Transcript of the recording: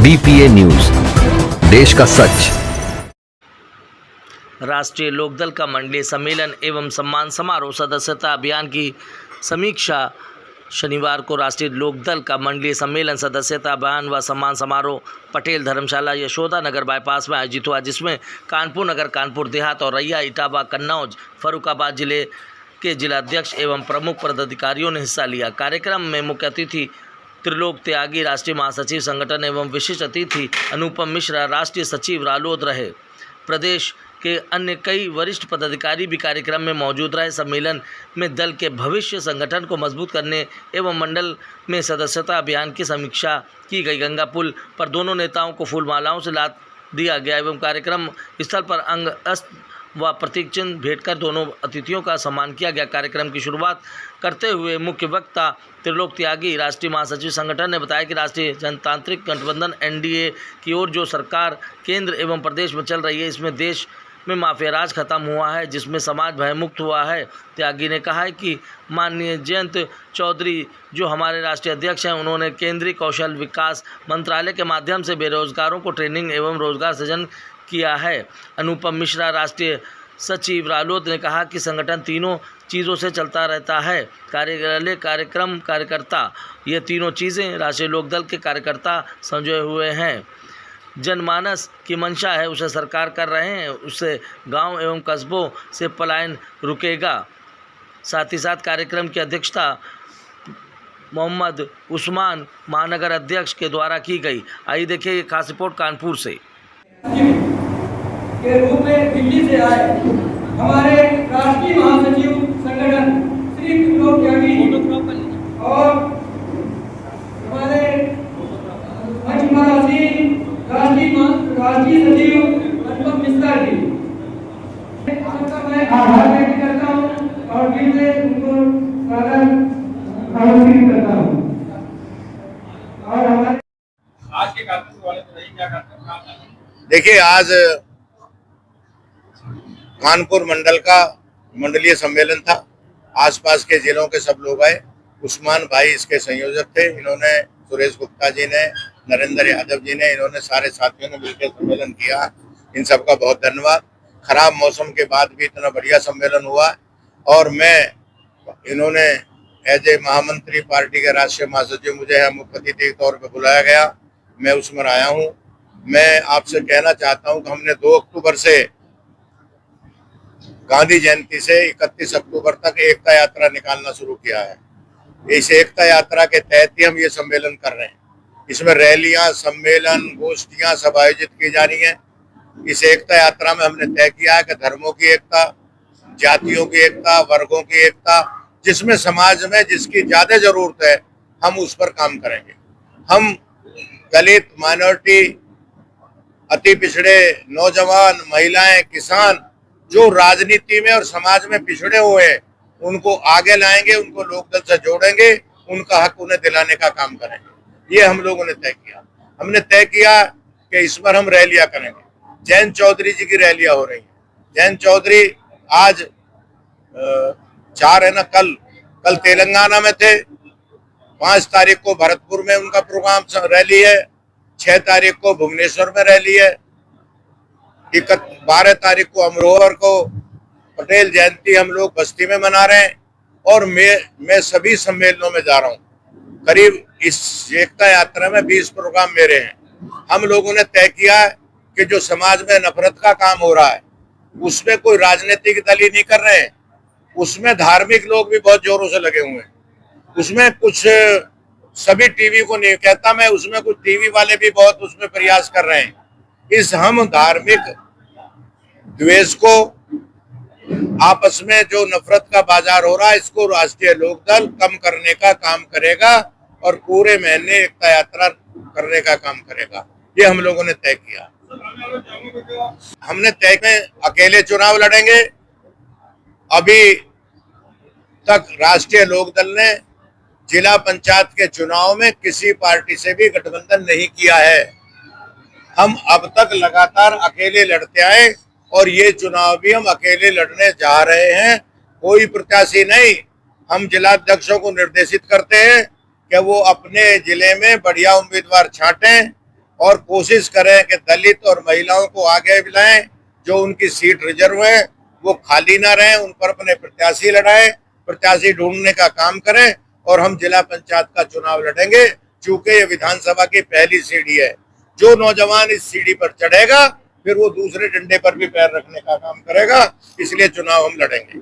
BPA news, देश का सच। राष्ट्रीय लोकदल का मंडलीय सम्मेलन एवं सम्मान समारोह सदस्यता अभियान की समीक्षा। शनिवार को राष्ट्रीय लोकदल का मंडलीय सम्मेलन सदस्यता अभियान व सम्मान समारोह पटेल धर्मशाला यशोदा नगर बाईपास में आयोजित हुआ, जिसमें कानपुर नगर, कानपुर देहात और रैया, इटावा, कन्नौज, फर्रुखाबाद जिले के जिलाध्यक्ष एवं प्रमुख पदाधिकारियों ने हिस्सा लिया। कार्यक्रम में मुख्य अतिथि त्रिलोक त्यागी, राष्ट्रीय महासचिव संगठन एवं विशिष्ट अतिथि अनुपम मिश्रा, राष्ट्रीय सचिव रालोद रहे। प्रदेश के अन्य कई वरिष्ठ पदाधिकारी भी कार्यक्रम में मौजूद रहे। सम्मेलन में दल के भविष्य, संगठन को मजबूत करने एवं मंडल में सदस्यता अभियान की समीक्षा की गई। गंगा पुल पर दोनों नेताओं को फूल मालाओं से लाद दिया गया एवं कार्यक्रम स्थल पर अंग अस्त्र व प्रतीक चिन्ह भेंट कर दोनों अतिथियों का सम्मान किया गया। कार्यक्रम की शुरुआत करते हुए मुख्य वक्ता त्रिलोक त्यागी, राष्ट्रीय महासचिव संगठन, ने बताया कि राष्ट्रीय जनतांत्रिक गठबंधन NDA की ओर जो सरकार केंद्र एवं प्रदेश में चल रही है, इसमें देश में माफिया राज खत्म हुआ है, जिसमें समाज भयमुक्त हुआ है। त्यागी ने कहा है कि माननीय जयंत चौधरी जो हमारे राष्ट्रीय अध्यक्ष हैं, उन्होंने केंद्रीय कौशल विकास मंत्रालय के माध्यम से बेरोजगारों को ट्रेनिंग एवं रोजगार सृजन किया है। अनुपम मिश्रा, राष्ट्रीय सचिव रालोद, ने कहा कि संगठन तीनों चीज़ों से चलता रहता है: कार्यालय, कार्यक्रम, कार्यकर्ता। ये तीनों चीज़ें राष्ट्रीय लोकदल के कार्यकर्ता संजोए हुए हैं। जनमानस की मंशा है, उसे सरकार कर रहे हैं, उससे गांव एवं कस्बों से पलायन रुकेगा। साथ ही साथ कार्यक्रम की अध्यक्षता मोहम्मद उस्मान, महानगर अध्यक्ष, के द्वारा की गई। आइए देखिए ये खास रिपोर्ट कानपुर से। के रूप में दिल्ली से आए हमारे राष्ट्रीय महासचिव संगठन श्री त्रिलोक त्यागी और हमारे राष्ट्रीय सचिव अनुपम मिश्रा जी, मैं आभार व्यक्त करता हूँ और दिल से उनको आमंत्रित करता हूँ। और हमारे आज के कार्यक्रम वाले तो नहीं, क्या करते? देखिए, आज कानपुर मंडल का मंडलीय सम्मेलन था। आसपास के जिलों के सब लोग आए। उस्मान भाई इसके संयोजक थे। इन्होंने, सुरेश गुप्ता जी ने, नरेंद्र यादव जी ने, इन्होंने सारे साथियों ने मिलकर सम्मेलन किया। इन सबका बहुत धन्यवाद। खराब मौसम के बाद भी इतना बढ़िया सम्मेलन हुआ और इन्होंने एज ए महामंत्री पार्टी के राष्ट्रीय महासचिव मुझे यहाँ मुख्य अतिथि के तौर पर बुलाया गया। मैं उसमें आया हूँ। मैं आपसे कहना चाहता हूँ कि हमने 2 अक्टूबर से गांधी जयंती से 31 अक्टूबर तक एकता यात्रा निकालना शुरू किया है। इस एकता यात्रा के तहत ही हम ये सम्मेलन कर रहे हैं। इसमें रैलियां, सम्मेलन, गोष्ठियां सब आयोजित की जा रही हैं। इस एकता यात्रा में हमने तय किया है कि धर्मों की एकता, जातियों की एकता, वर्गों की एकता, जिसमें समाज में जिसकी ज्यादा जरूरत है, हम उस पर काम करेंगे। हम दलित, माइनॉरिटी, अति पिछड़े, नौजवान, महिलाएं, किसान जो राजनीति में और समाज में पिछड़े हुए हैं, उनको आगे लाएंगे, उनको लोकदल से जोड़ेंगे, उनका हक उन्हें दिलाने का काम करेंगे। ये हम लोगों ने तय किया। हमने तय किया कि इस बार हम रैलियां करेंगे। जयंत चौधरी जी की रैलियां हो रही हैं। जयंत चौधरी आज 4 है ना, कल तेलंगाना में थे। 5 तारीख को भरतपुर में उनका प्रोग्राम रैली है। 6 तारीख को भुवनेश्वर में रैली है। 12 तारीख को अमरोहर को पटेल जयंती हम लोग बस्ती में मना रहे हैं। और मैं सभी सम्मेलनों में जा रहा हूँ। करीब इस एकता यात्रा में 20 प्रोग्राम मेरे हैं। हम लोगों ने तय किया है कि जो समाज में नफरत का काम हो रहा है, उसमें कोई राजनीतिक दल ही नहीं कर रहे हैं। उसमें धार्मिक लोग भी बहुत जोरों से लगे हुए हैं। उसमें कुछ, सभी टीवी को नहीं कहता मैं, उसमें कुछ टीवी वाले भी बहुत उसमें प्रयास कर रहे हैं। इस हम धार्मिक द्वेष को, आपस में जो नफरत का बाजार हो रहा है, इसको राष्ट्रीय लोकदल कम करने का काम करेगा और पूरे महीने एकता यात्रा करने का काम करेगा। ये हम लोगों ने तय किया। हमने तय में अकेले चुनाव लड़ेंगे। अभी तक राष्ट्रीय लोकदल ने जिला पंचायत के चुनाव में किसी पार्टी से भी गठबंधन नहीं किया है। हम अब तक लगातार अकेले लड़ते आए और ये चुनाव भी हम अकेले लड़ने जा रहे हैं। कोई प्रत्याशी नहीं। हम जिलाध्यक्षों को निर्देशित करते हैं कि वो अपने जिले में बढ़िया उम्मीदवार छांटें और कोशिश करें कि दलित और महिलाओं को आगे लाएं। जो उनकी सीट रिजर्व है वो खाली ना रहे, उन पर अपने प्रत्याशी लड़ाएं, प्रत्याशी ढूंढने का काम करें और हम जिला पंचायत का चुनाव लड़ेंगे। चूंकि ये विधानसभा की पहली सीढ़ी है, जो नौजवान इस सीढ़ी पर चढ़ेगा फिर वो दूसरे डंडे पर भी पैर रखने का काम करेगा, इसलिए चुनाव हम लड़ेंगे।